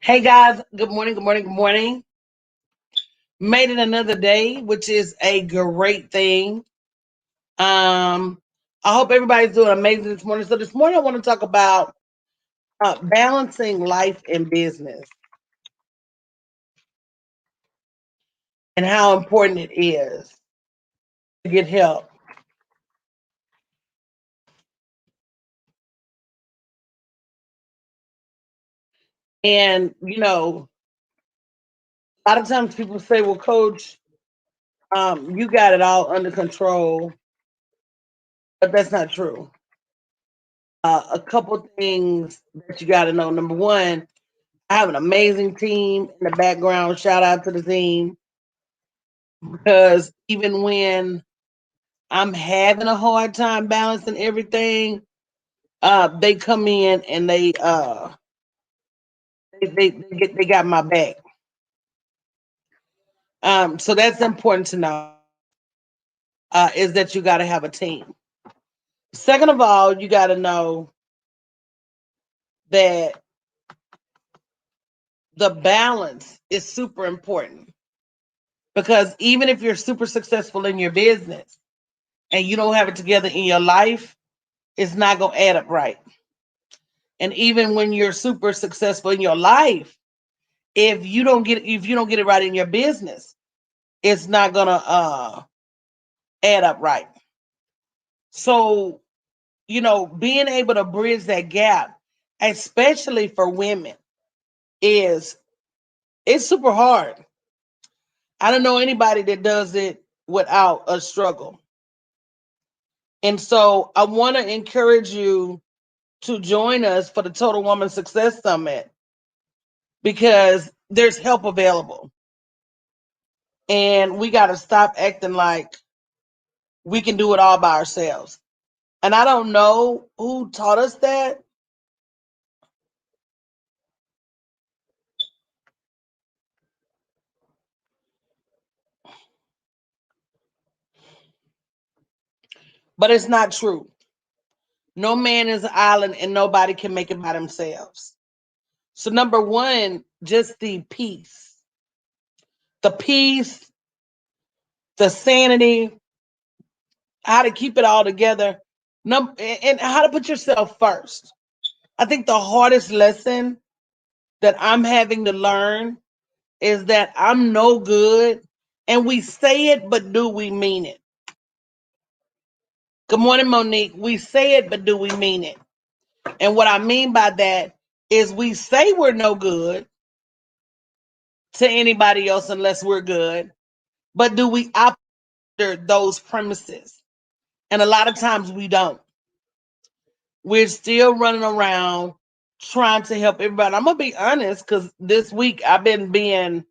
Hey guys, good morning, good morning, good morning. Made it another day, which is a great thing. I hope everybody's doing amazing this morning. So this morning I want to talk about balancing life and business and how important it is to get help. And a lot of times people say, "Well, Coach, you got it all under control," but that's not true. A couple things that you got to know. Number one, I have an amazing team in the background. Shout out to the team because even when I'm having a hard time balancing everything, they come in and they got my back. So that's important to know. Is that you got to have a team. Second of all, you got to know that the balance is super important because even if you're super successful in your business and you don't have it together in your life, it's not gonna add up right. And even when you're super successful in your life, if you don't get it right in your business, it's not gonna add up right. So, being able to bridge that gap, especially for women, is it's super hard. I don't know anybody that does it without a struggle. And so I want to encourage you to join us for the Total Woman Success Summit because there's help available. And we got to stop acting like we can do it all by ourselves. And I don't know who taught us that, but it's not true. No man is an island and nobody can make it by themselves. So, number one, just the peace, the sanity, how to keep it all together, and how to put yourself first. I think the hardest lesson that I'm having to learn is that I'm no good. And we say it, but do we mean it? Good morning, Monique. We say it, but do we mean it? And what I mean by that is we say we're no good to anybody else unless we're good, but do we operate under those premises? And a lot of times we don't. We're still running around trying to help everybody. I'm gonna be honest because this week I've been being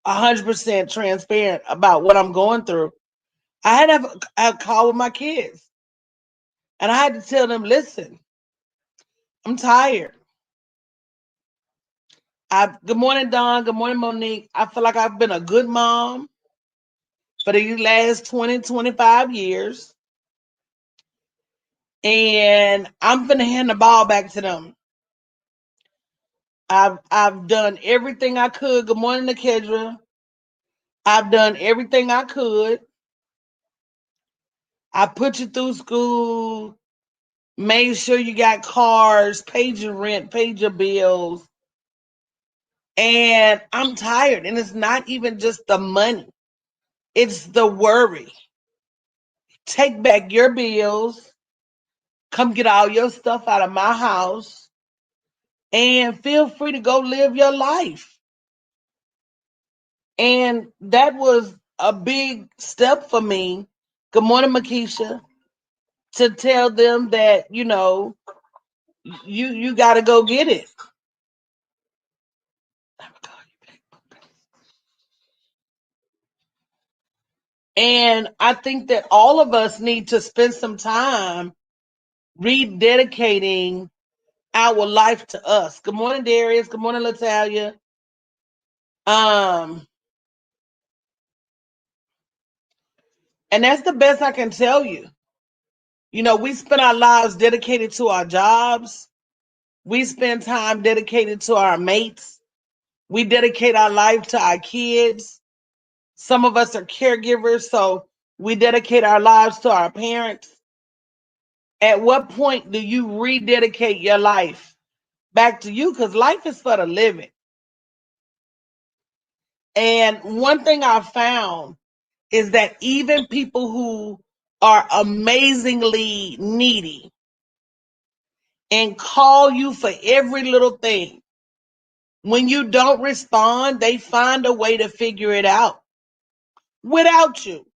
100% transparent about what I'm going through. I had to have a call with my kids, and I had to tell them, "Listen, I'm tired. Good morning, Don. Good morning, Monique. I feel like I've been a good mom for the last 20, 25 years, and I'm gonna hand the ball back to them. I've done everything I could. Good morning, Kedra. I've done everything I could. I put you through school, made sure you got cars, paid your rent, paid your bills, and I'm tired. And it's not even just the money, it's the worry. Take back your bills, come get all your stuff out of my house, and feel free to go live your life." And that was a big step for me. Good morning, Makisha. To tell them that, you got to go get it. And I think that all of us need to spend some time rededicating our life to us. Good morning, Darius. Good morning, Latalia. Um, and that's the best I can tell you. We spend our lives dedicated to our jobs. We spend time dedicated to our mates. We dedicate our life to our kids. Some of us are caregivers, so we dedicate our lives to our parents. At what point do you rededicate your life back to you? Because life is for the living. And one thing I found is that even people who are amazingly needy and call you for every little thing, when you don't respond, they find a way to figure it out without you.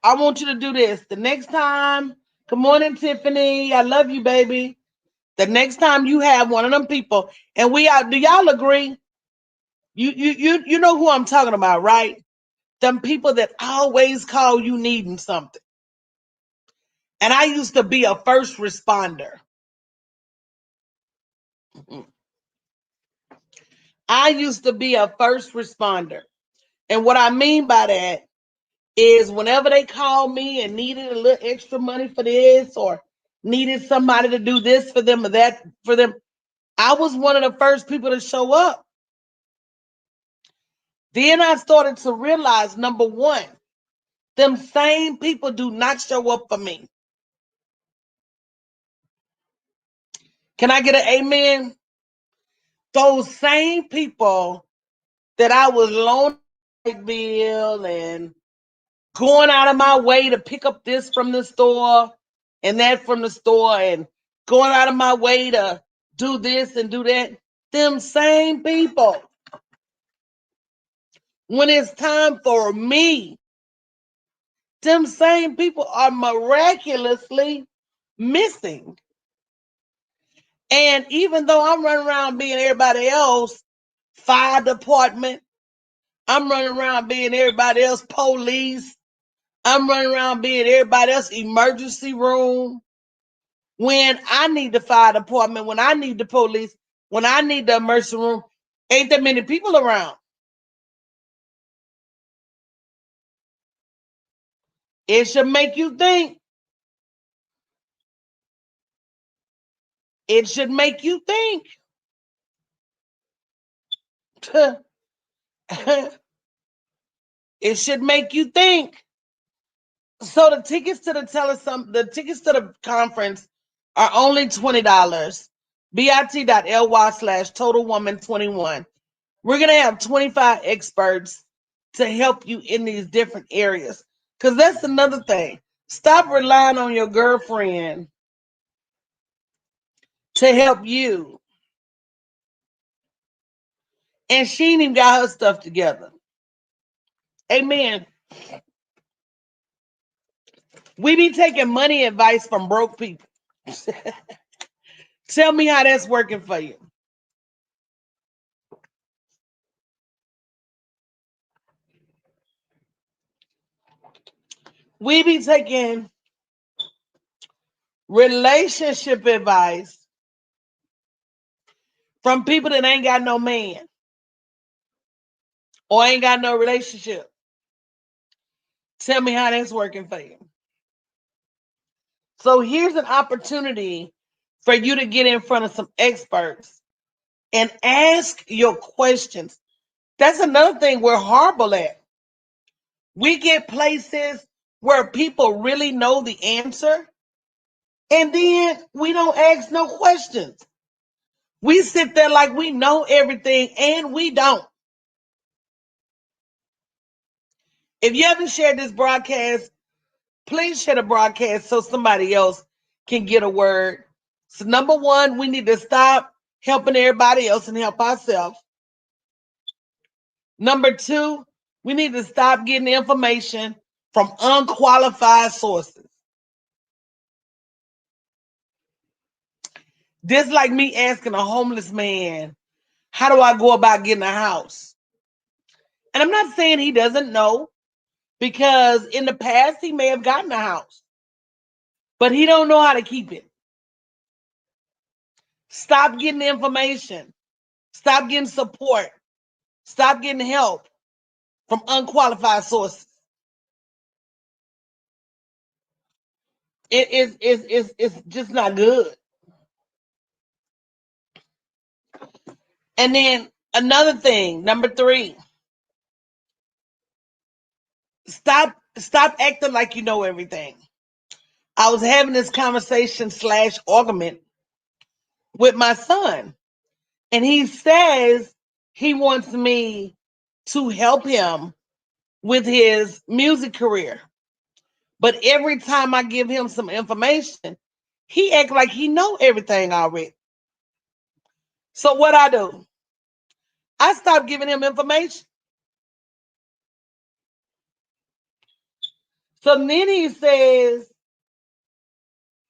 I want you to do this. The next time, good morning, Tiffany. I love you, baby. The next time you have one of them people, and we are, do y'all agree? You know who I'm talking about, right? Them people that always call you needing something. And I used to be a first responder. I used to be a first responder. And what I mean by that is whenever they called me and needed a little extra money for this or needed somebody to do this for them or that for them, I was one of the first people to show up. Then I started to realize, number one, them same people do not show up for me. Can I get an amen? Those same people that I was loaning bill and going out of my way to pick up this from the store and that from the store and going out of my way to do this and do that. Them same people. When it's time for me, them same people are miraculously missing. And even though I'm running around being everybody else, fire department, I'm running around being everybody else, police, I'm running around being everybody else, emergency room. When I need the fire department, when I need the police, when I need the emergency room, ain't that many people around. It should make you think. It should make you think. It should make you think. So the tickets to the tickets to the conference are only $20. bit.ly/Total Woman 21. We're gonna have 25 experts to help you in these different areas. Because that's another thing. Stop relying on your girlfriend to help you. And she ain't even got her stuff together. Amen. We be taking money advice from broke people. Tell me how that's working for you. We be taking relationship advice from people that ain't got no man or ain't got no relationship. Tell me how that's working for you. So here's an opportunity for you to get in front of some experts and ask your questions. That's another thing we're horrible at. We get places where people really know the answer, and then we don't ask no questions. We sit there like we know everything, and we don't. If you haven't shared this broadcast, please share the broadcast so somebody else can get a word. So, number one, we need to stop helping everybody else and help ourselves. Number two, we need to stop getting information from unqualified sources. This like me asking a homeless man, how do I go about getting a house? And I'm not saying he doesn't know, because in the past he may have gotten a house, but he don't know how to keep it. Stop getting information. Stop getting support. Stop getting help from unqualified sources. It's just not good. And then another thing, number 3, stop acting like you know everything. I was having this conversation / argument with my son, and he says he wants me to help him with his music career. But every time I give him some information, he act like he know everything already. So what I do, I stop giving him information. So then he says,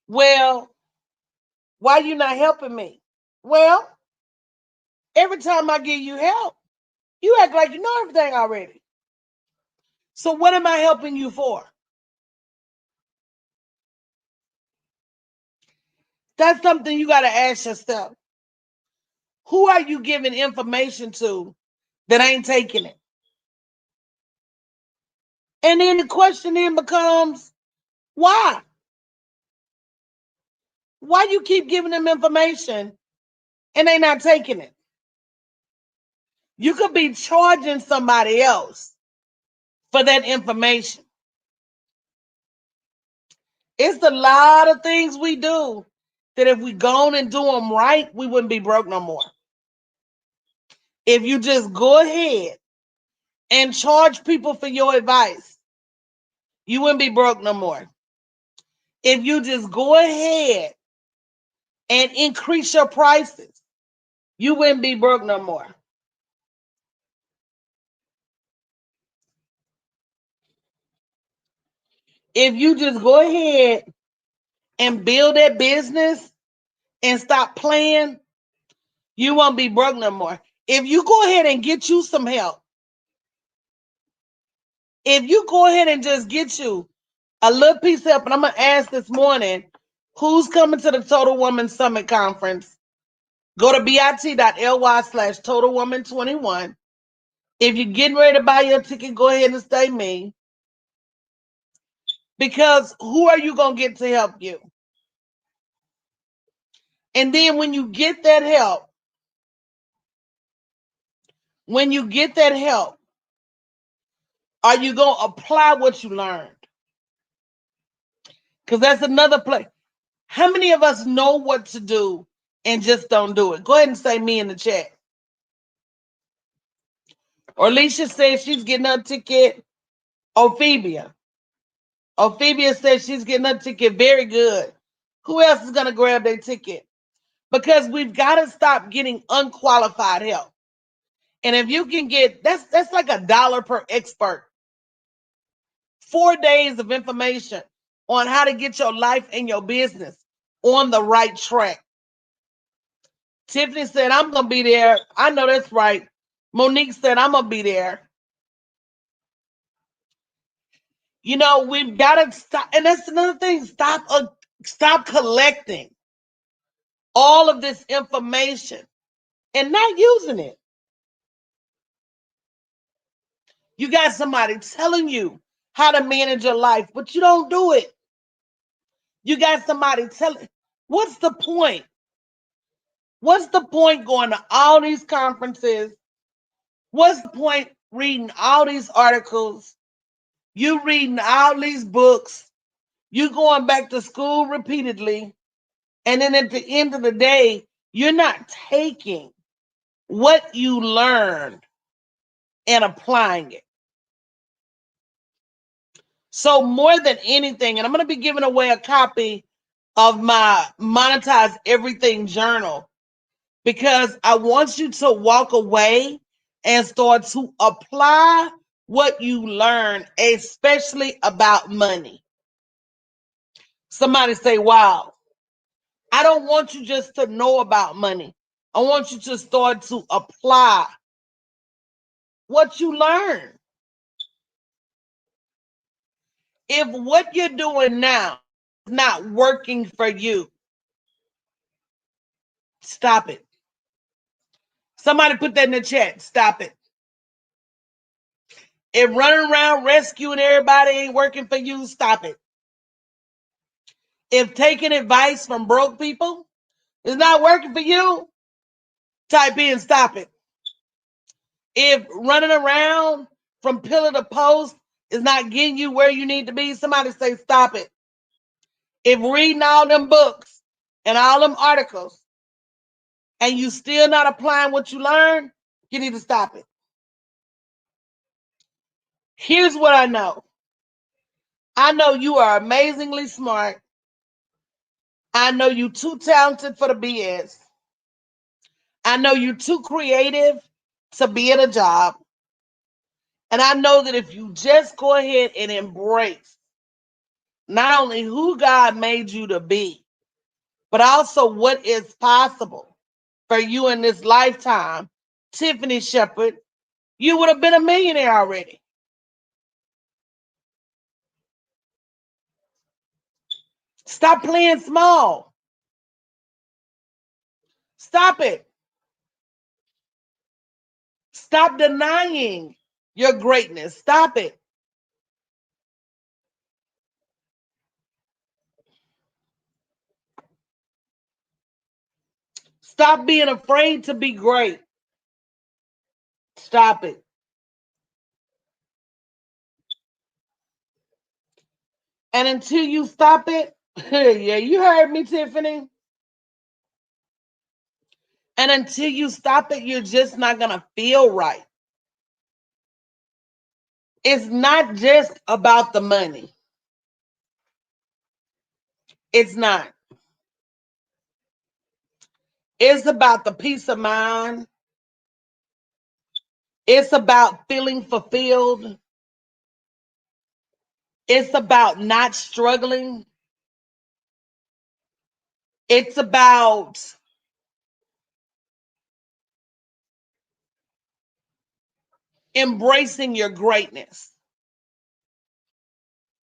well, why you not helping me? Well, every time I give you help, you act like you know everything already. So what am I helping you for? That's something you got to ask yourself. Who are you giving information to that ain't taking it? And then the question then becomes, why? Why you keep giving them information and they not taking it? You could be charging somebody else for that information. It's a lot of things we do that if we go on and do them right, we wouldn't be broke no more. If you just go ahead and charge people for your advice, you wouldn't be broke no more. If you just go ahead and increase your prices, you wouldn't be broke no more. If you just go ahead and build that business and stop playing, you won't be broke no more. If you go ahead and get you some help, if you go ahead and just get you a little piece of help, and I'm going to ask this morning, who's coming to the Total Woman Summit Conference? Go to bit.ly/TotalWoman21. If you're getting ready to buy your ticket, go ahead and stay me. Because who are you going to get to help you? And then when you get that help, are you going to apply what you learned? Because that's another place. How many of us know what to do and just don't do it? Go ahead and say me in the chat. Or Alicia says she's getting her ticket. Ophelia says she's getting her ticket. Very good. Who else is going to grab their ticket? Because we've got to stop getting unqualified help. And if you can get, that's like $1 per expert. 4 days of information on how to get your life and your business on the right track. Tiffany said, I'm going to be there. I know that's right. Monique said, I'm going to be there. You know, we've got to stop. And that's another thing. Stop collecting all of this information and not using it. You got somebody telling you how to manage your life, but you don't do it. You got somebody telling, what's the point? What's the point going to all these conferences? What's the point reading all these articles? You reading all these books? You going back to school repeatedly? And then at the end of the day, you're not taking what you learned and applying it. So more than anything, and I'm going to be giving away a copy of my Monetize Everything journal, because I want you to walk away and start to apply what you learn, especially about money. Somebody say, wow, I don't want you just to know about money. I want you to start to apply what you learn. If what you're doing now is not working for you, stop it. Somebody put that in the chat. Stop it. If running around rescuing everybody ain't working for you, stop it. If taking advice from broke people is not working for you, Type in stop it. If running around from pillar to post is not getting you where you need to be, somebody say stop it. If reading all them books and all them articles and you still not applying what you learned, you need to stop it. Here's what I know. I know you are amazingly smart. I know you too talented for the BS. I know you're too creative to be at a job. And I know that if you just go ahead and embrace not only who God made you to be, but also what is possible for you in this lifetime, Tiffany Shepard, you would have been a millionaire already. Stop playing small. Stop it. Stop denying your greatness. Stop it. Stop being afraid to be great. Stop it. And until you stop it, yeah, you heard me, Tiffany. And until you stop it, you're just not going to feel right. It's not just about the money. It's not. It's about the peace of mind. It's about feeling fulfilled. It's about not struggling. It's about embracing your greatness.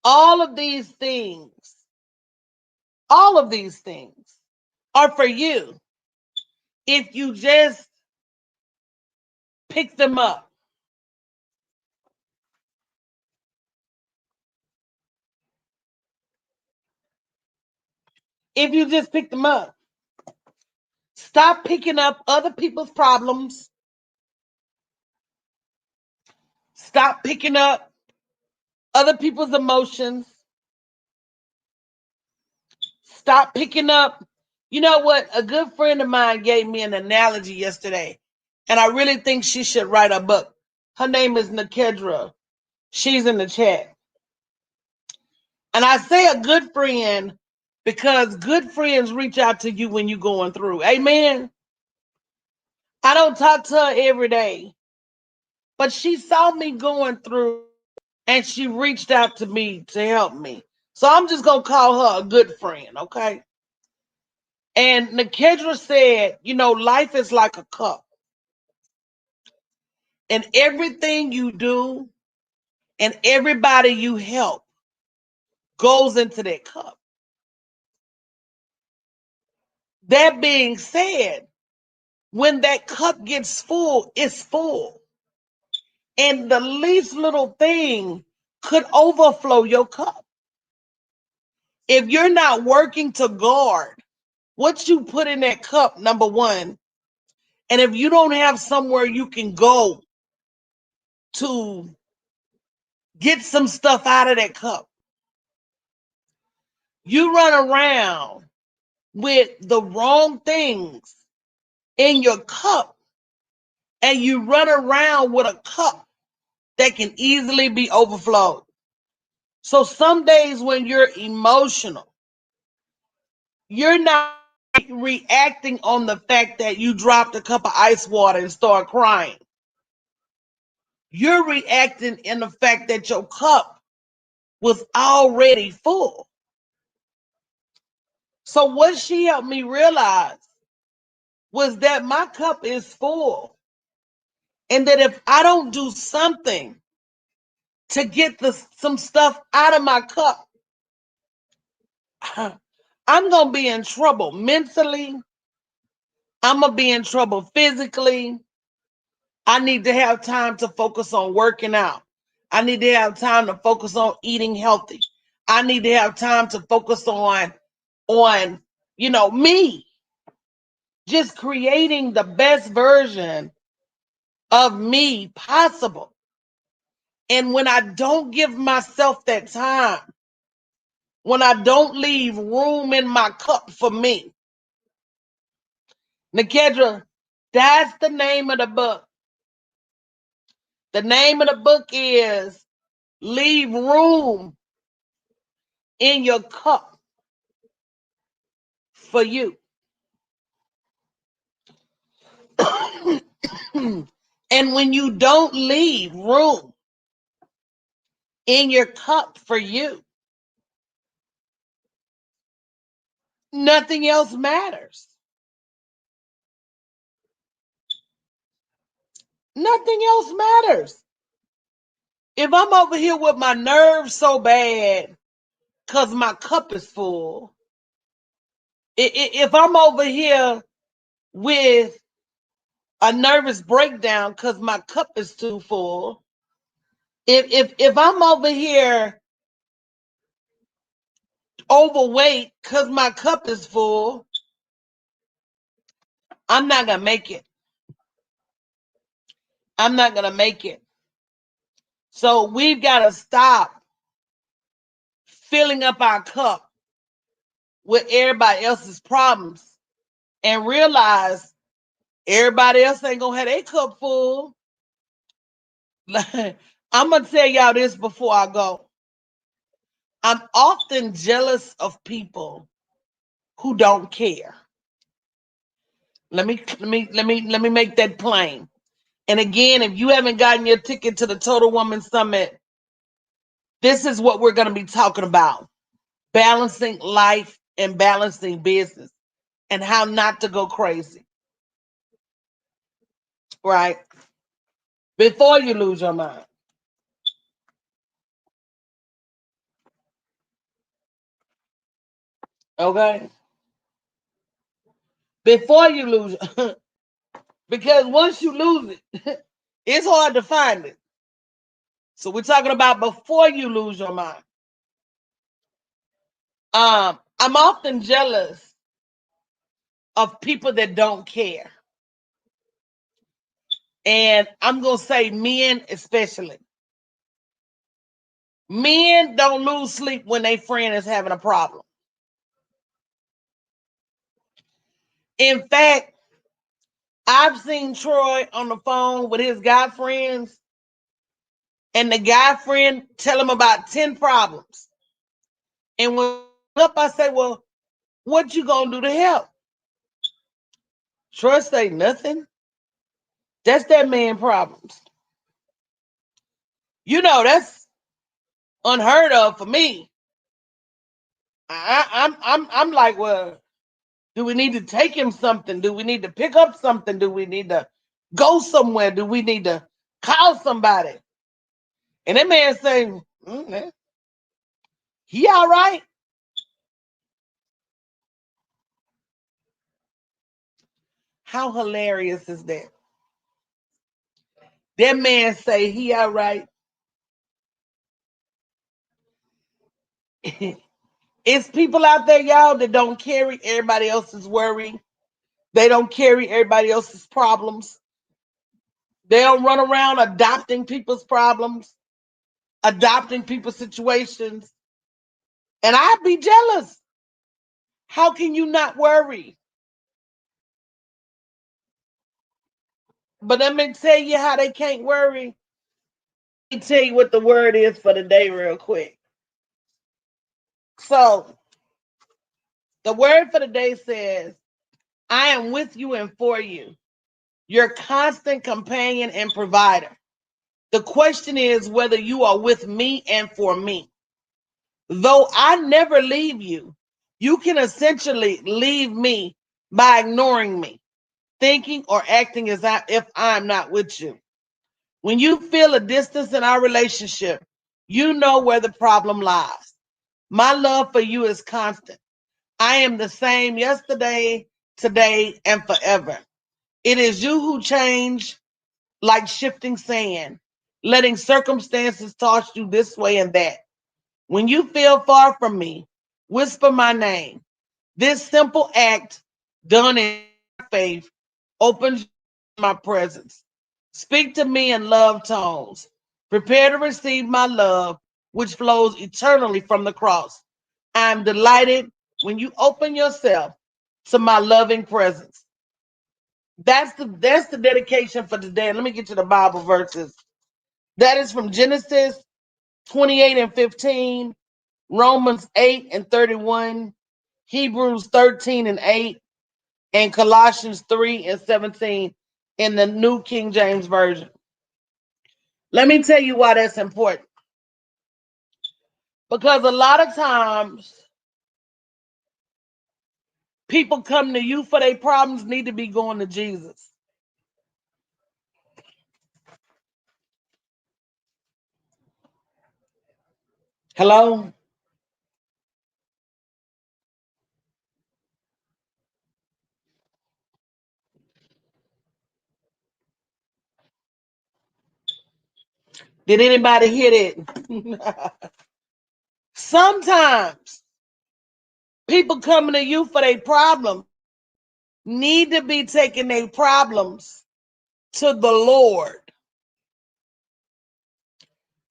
All of these things, all of these things are for you if you just pick them up. If you just pick them up. Stop picking up other people's problems. Stop picking up other people's emotions. Stop picking up. You know what? A good friend of mine gave me an analogy yesterday, and I really think she should write a book. Her name is Nakedra. She's in the chat. And I say a good friend because good friends reach out to you when you're going through. Amen. I don't talk to her every day, but she saw me going through and she reached out to me to help me. So I'm just going to call her a good friend, okay? And Nakedra said, you know, life is like a cup. And everything you do and everybody you help goes into that cup. That being said, when that cup gets full, it's full. And the least little thing could overflow your cup. If you're not working to guard what you put in that cup, number one, and if you don't have somewhere you can go to get some stuff out of that cup, you run around with the wrong things in your cup and you run around with a cup that can easily be overflowed. So some days when you're emotional, you're not reacting on the fact that you dropped a cup of ice water and start crying. You're reacting in the fact that your cup was already full. So what she helped me realize was that my cup is full. And that if I don't do something to get some stuff out of my cup, I'm going to be in trouble mentally. I'm going to be in trouble physically. I need to have time to focus on working out. I need to have time to focus on eating healthy. I need to have time to focus on me. just creating the best version of me possible. And when I don't give myself that time, when I don't leave room in my cup for me, Nikedra, that's the name of the book. The name of the book is Leave Room in Your Cup for You. And when you don't leave room in your cup for you, nothing else matters. Nothing else matters. If I'm over here with my nerves so bad because my cup is full, if I'm over here with a nervous breakdown because my cup is too full, if I'm over here overweight because my cup is full, I'm not gonna make it. I'm not gonna make it. So we've got to stop filling up our cup with everybody else's problems and realize everybody else ain't gonna have their cup full. I'm gonna tell y'all this before I go. I'm often jealous of people who don't care. Let me make that plain. And again, if you haven't gotten your ticket to the Total Woman Summit, this is what we're going to be talking about. Balancing life and balancing business and how not to go crazy. Right? Before you lose your mind. Okay? Before you lose because once you lose it, it's hard to find it. So we're talking about before you lose your mind. I'm often jealous of people that don't care. And I'm going to say men especially. Men don't lose sleep when their friend is having a problem. In fact, I've seen Troy on the phone with his guy friends, and the guy friend tell him about 10 problems. And when up, I say, well, what you gonna do to help? Troy say nothing. That's that man problems. You know, that's unheard of for me. I'm like, well, do we need to take him something? Do we need to pick up something? Do we need to go somewhere? Do we need to call somebody? And that man saying, he all right. How hilarious is that? That man say he all right. It's people out there, y'all, that don't carry everybody else's worry. They don't carry everybody else's problems. They don't run around adopting people's problems, adopting people's situations. And I'd be jealous. How can you not worry? But let me tell you how they can't worry. Let me tell you what the word is for the day, real quick. So, the word for the day says, I am with you and for you, your constant companion and provider. The question is whether you are with me and for me. Though I never leave you, you can essentially leave me by ignoring me, thinking or acting as if I'm not with you. When you feel a distance in our relationship, you know where the problem lies. My love for you is constant. I am the same yesterday, today, and forever. It is you who change like shifting sand, letting circumstances toss you this way and that. When you feel far from me, whisper my name. This simple act done in faith, open my presence. Speak to me in love tones. Prepare to receive my love, which flows eternally from the cross. I am delighted when you open yourself to my loving presence. That's the dedication for today. Let me get to the Bible verses. That is from Genesis 28 and 15, Romans 8 and 31, Hebrews 13 and 8, and Colossians 3 and 17 in the New King James Version. Let me tell you why that's important. Because a lot of times people come to you for their problems need to be going to Jesus. Hello? Did anybody hear that? Sometimes people coming to you for their problems need to be taking their problems to the Lord.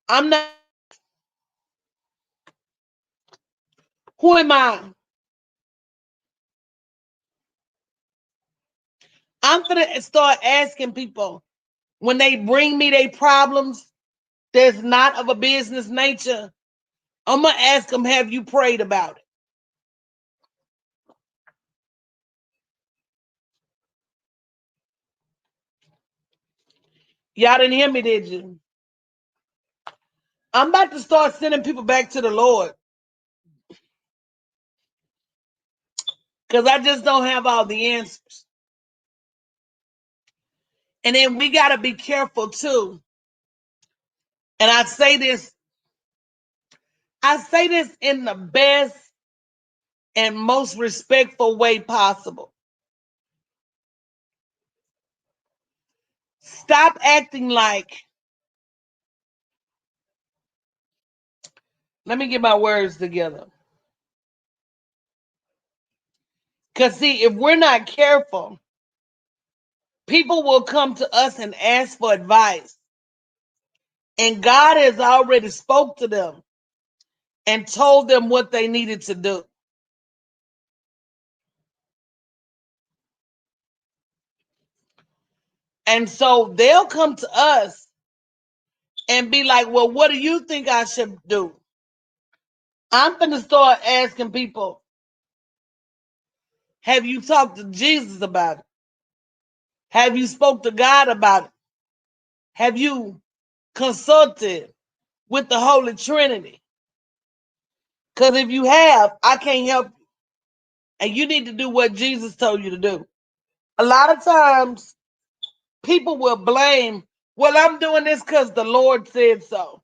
I'm not, who am I? I'm going to start asking people when they bring me their problems that's not of a business nature. I'm going to ask them, have you prayed about it? Y'all didn't hear me, did you? I'm about to start sending people back to the Lord because I just don't have all the answers. And then we got to be careful too. And I say this in the best and most respectful way possible. Stop acting like, let me get my words together. Because, see, if we're not careful, people will come to us and ask for advice. And God has already spoke to them and told them what they needed to do. And so they'll come to us and be like, well, what do you think I should do? I'm going to start asking people, have you talked to Jesus about it? Have you spoke to God about it? Have you consulted with the Holy Trinity? Because if you have, I can't help you. And you need to do what Jesus told you to do. A lot of times, people will blame, well, I'm doing this because the Lord said so.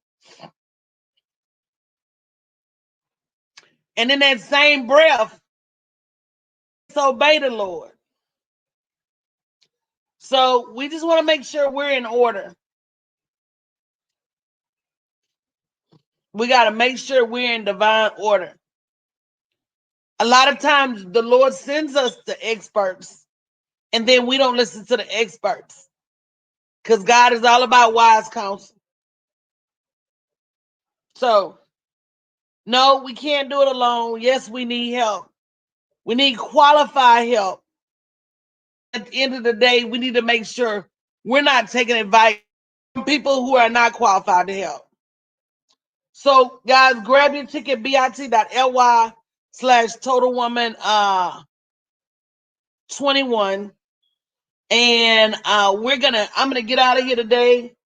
And in that same breath, disobey the Lord. So we just want to make sure we're in order. We got to make sure we're in divine order. A lot of times the Lord sends us to experts and then we don't listen to the experts because God is all about wise counsel. So, no, we can't do it alone. Yes, we need help. We need qualified help. At the end of the day, we need to make sure we're not taking advice from people who are not qualified to help. So, guys, grab your ticket, bit.ly/Total Woman 21. And I'm gonna get out of here today.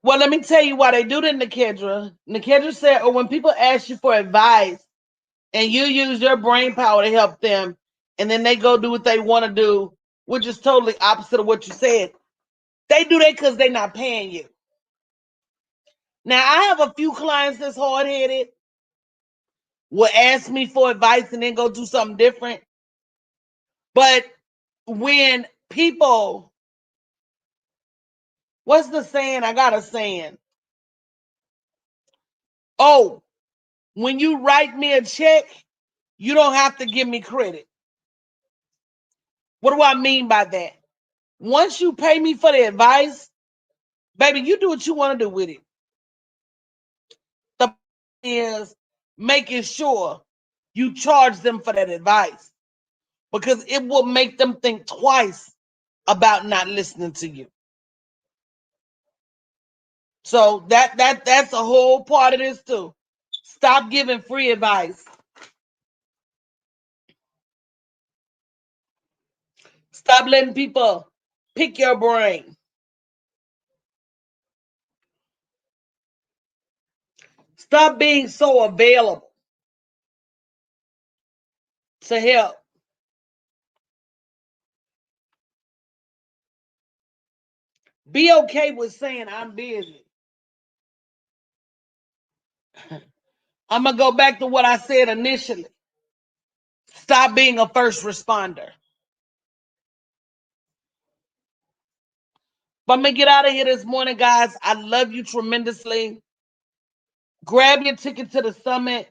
Well, let me tell you why they do that, Nikedra. Nikedra said, or when people ask you for advice and you use your brain power to help them, and then they go do what they want to do, which is totally opposite of what you said. They do that because they're not paying you. Now, I have a few clients that's hard-headed, will ask me for advice and then go do something different. But when people, what's the saying? I got a saying. Oh, When you write me a check, you don't have to give me credit. What do I mean by that? Once you pay me for the advice, baby, you do what you want to do with it. The is making sure you charge them for that advice, because it will make them think twice about not listening to you. So that's a whole part of this too. Stop giving free advice. Stop letting people pick your brain. Stop being so available to help. Be okay with saying I'm busy. I'm going to go back to what I said initially. Stop being a first responder. But I'm going to get out of here this morning, guys. I love you tremendously. Grab your ticket to the summit.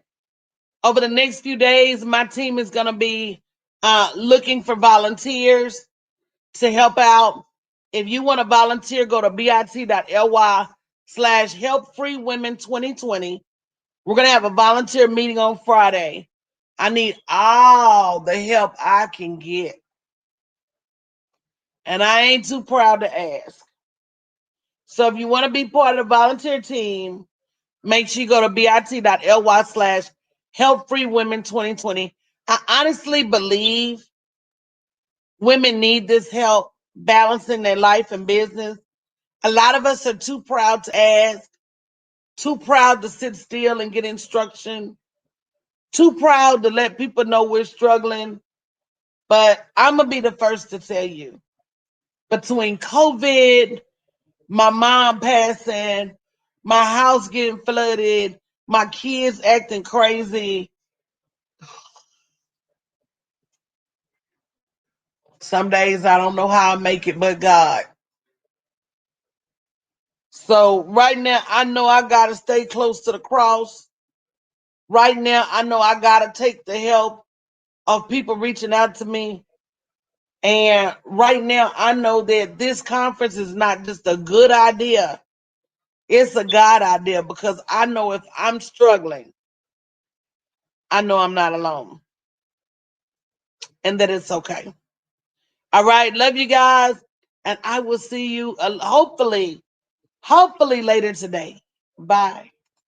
Over the next few days, my team is going to be looking for volunteers to help out. If you want to volunteer, go to bit.ly/helpfreewomen2020. We're going to have a volunteer meeting on Friday. I need all the help I can get. And I ain't too proud to ask. So if you want to be part of the volunteer team, make sure you go to bit.ly/helpfreewomen2020. I honestly believe women need this help balancing their life and business. A lot of us are too proud to ask, too proud to sit still and get instruction, too proud to let people know we're struggling. But I'm going to be the first to tell you, between COVID, my mom passing, my house getting flooded, my kids acting crazy, some days I don't know how I make it, but God. So right now, I know I got to stay close to the cross. Right now, I know I got to take the help of people reaching out to me. And right now, I know that this conference is not just a good idea. It's a God idea, because I know if I'm struggling, I know I'm not alone and that it's okay. All right. Love you guys. And I will see you hopefully later today. Bye.